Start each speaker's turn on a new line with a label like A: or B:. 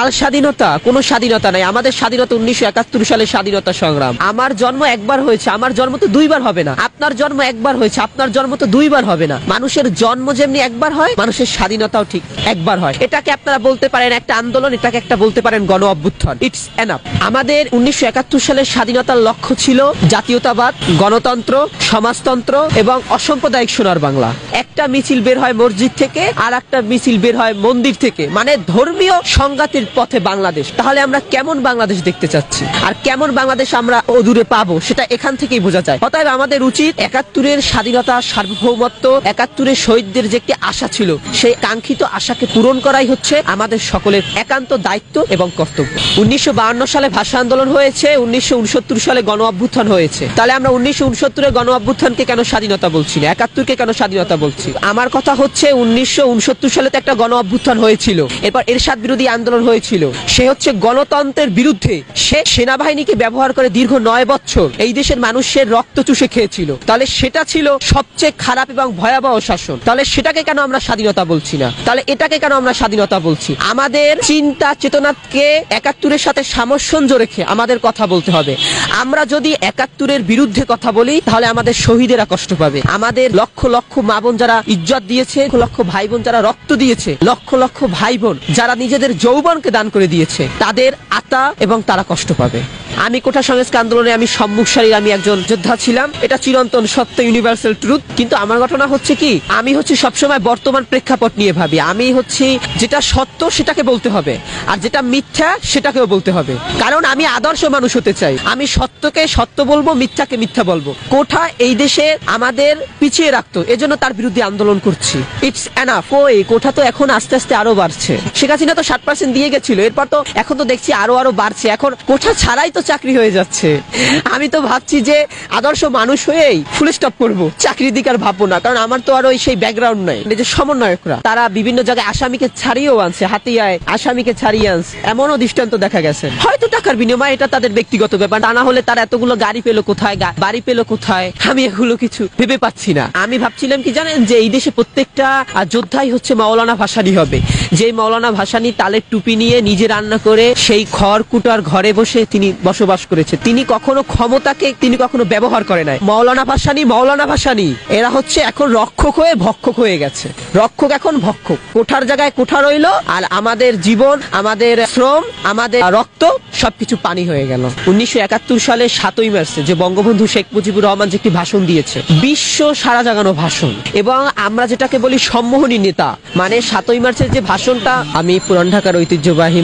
A: আর স্বাধীনতা কোনো স্বাধীনতা নাই। আমাদের স্বাধীনতা 1971 সালের স্বাধীনতা সংগ্রাম। আমার জন্ম একবার হয়েছে, আমার জন্ম তো দুইবার হবে না। আপনার জন্ম একবার হয়েছে, আপনার জন্ম তো দুইবার হবে না। মানুষের জন্ম যেমনি একবার হয়, মানুষের স্বাধীনতাও ঠিক একবার হয়। এটাকে আপনারা বলতে পারেন একটা আন্দোলন, এটাকে একটা বলতে পারেন গণ অভ্যুত্থান। It's enough. আমাদের 1971 সালের স্বাধীনতার লক্ষ্য ছিল জাতীয়তাবাদ, গণতন্ত্র, সমাজতন্ত্র এবং অসাম্প্রদায়িক সোনার বাংলা। একটা মিছিল বের হয় মসজিদ থেকে, আর একটা মিছিল বের হয় মন্দির থেকে, মানে ধর্মীয় সংঘাতের পথে বাংলাদেশ। তাহলে আমরা কেমন বাংলাদেশ দেখতে চাচ্ছি আর কেমন বাংলাদেশ আমরা অদূরে পাবো, সেটা এখান থেকেই বোঝা যায়। অতএব আমাদের উচিত 71-এর স্বাধীনতা, সার্বভৌমত্ব, 71-এর শহীদদের যে একটি আশা ছিল, সেই কাঙ্ক্ষিত আশাকে পূরণ করাই হচ্ছে আমাদের সকলের একান্ত দায়িত্ব এবং কর্তব্য। 1952 সালে ভাষা আন্দোলন হয়েছে, 1969 সালে গণ অভ্যুত্থান হয়েছে। তাহলে আমরা 1969-এর গণ অভ্যুত্থানকে কেন স্বাধীনতা বলছি না, 71-কে কেন স্বাধীনতা বলছি? আমার কথা হচ্ছে 1969 সালে তো একটা গণ অভ্যুত্থান হয়েছিল, এরপর এরশাদ বিরোধী আন্দোলন হয়েছিল। সে হচ্ছে গণতন্ত্রের বিরুদ্ধে। সে সেনাবাহিনীকে ব্যবহার করে দীর্ঘ 9 বছর এই দেশের মানুষের রক্ত চুষে খেয়েছিল। তাহলে সেটা ছিল সবচেয়ে খারাপ এবং ভয়াবহ শাসন। তাহলে সেটাকে কেন আমরা স্বাধীনতা বলছি না? তাহলে এটাকে কেন আমরা স্বাধীনতা বলছি? আমাদের চিন্তা চেতনাকে 71-এর সাথে সামঞ্জস্য রেখে আমাদের কথা বলতে হবে। আমরা যদি 71-এর বিরুদ্ধে কথা বলি, তাহলে আমাদের শহীদেরা কষ্ট পাবে। আমাদের লক্ষ লক্ষ মা বোন যারা ইজ্জত দিয়েছে, লক্ষ ভাই বোন যারা রক্ত দিয়েছে, লক্ষ লক্ষ ভাই বোন যারা নিজেদের যৌবনকে দান করে দিয়েছে, তাদের আত্মা এবং তারা কষ্ট পাবে। আমি কোটা সংস্কার আন্দোলনে আমি সম্মুখ সারির আমি একজন যোদ্ধা ছিলাম, এটা চিরন্তন সত্য, ইউনিভার্সাল ট্রুথ। কিন্তু আমার ঘটনা হচ্ছে কি, আমি হচ্ছে সবসময় বর্তমান প্রেক্ষাপট নিয়ে ভাবি। আমি হচ্ছে যেটা সত্য সেটাকে বলতে হবে, আর যেটা মিথ্যা সেটাকেও বলতে হবে। কারণ আমি আদর্শ মানুষ হতে চাই। আমি সত্যকে সত্য বলবো, মিথ্যাকে মিথ্যা বলবো। কোটা এই দেশে আমাদের পিছিয়ে রাখতো, এজন্য তার বিরুদ্ধে আন্দোলন করছি। It's enough. ওই কোটা তো এখন আস্তে আস্তে আরো বাড়ছে। শেখ হাসিনা তো 60% দিয়ে গেছিল, এরপর তো এখন তো দেখছি আরো বাড়ছে। এখন কোটা ছাড়াই তো চাকরি হয়ে যাচ্ছে। আমি তো ভাবছি যে আদর্শ মানুষ হয়েই ফুল স্টপ করবো, চাকরির দিকে আর ভাববো না। কারণ আমার তো আর ওই সেই ব্যাকগ্রাউন্ড নাই। যে সমন্বয়করা তারা বিভিন্ন জায়গায় আসামিকে ছাড়িয়েও আনছে, হাতিয়ায় আসামিকে ছাড়িয়ে আনছে, এমনও দৃষ্টান্ত দেখা গেছে। হয়তো টাকার বিনিময়ে, এটা তাদের ব্যক্তিগত ব্যাপার। তা না হলে তারা এতগুলো গাড়ি পেলো কোথায়, বাড়ি পেলো কোথায়, আমি এগুলো কিছু ভেবে পাচ্ছি না। আমি ভাবছিলাম কি জানেন, যে এই দেশে প্রত্যেকটা যোদ্ধাই হচ্ছে মাওলানা ভাসানী হবে। যে মাওলানা ভাসানী তালের টুপি নিয়ে নিজে রান্না করে সেই খড়কুটার ঘরে বসে তিনি বসবাস করেছে। তিনি কখনো ক্ষমতাকে তিনি কখনো ব্যবহার করে নাই। মাওলানা ভাসানী এরা হচ্ছে এখন রক্ষক হয়ে ভক্ষক হয়ে গেছে। রক্ষক এখন ভক্ষক। কোঠার জায়গায় কোঠা রইল, আর আমাদের জীবন, আমাদের শ্রম, আমাদের রক্ত সবকিছু পানি হয়ে গেল। 1971 সালে 7ই মার্চে যে বঙ্গবন্ধু শেখ মুজিবুর রহমান যে একটি ভাষণ দিয়েছে, বিশ্ব সারা জাগানো ভাষণ, এবং আমরা যেটাকে বলি সম্মোহনী নেতা, মানে 7ই মার্চের যে ভাষণটা, আমি পুরান ঢাকার ঐতিহ্যবাহী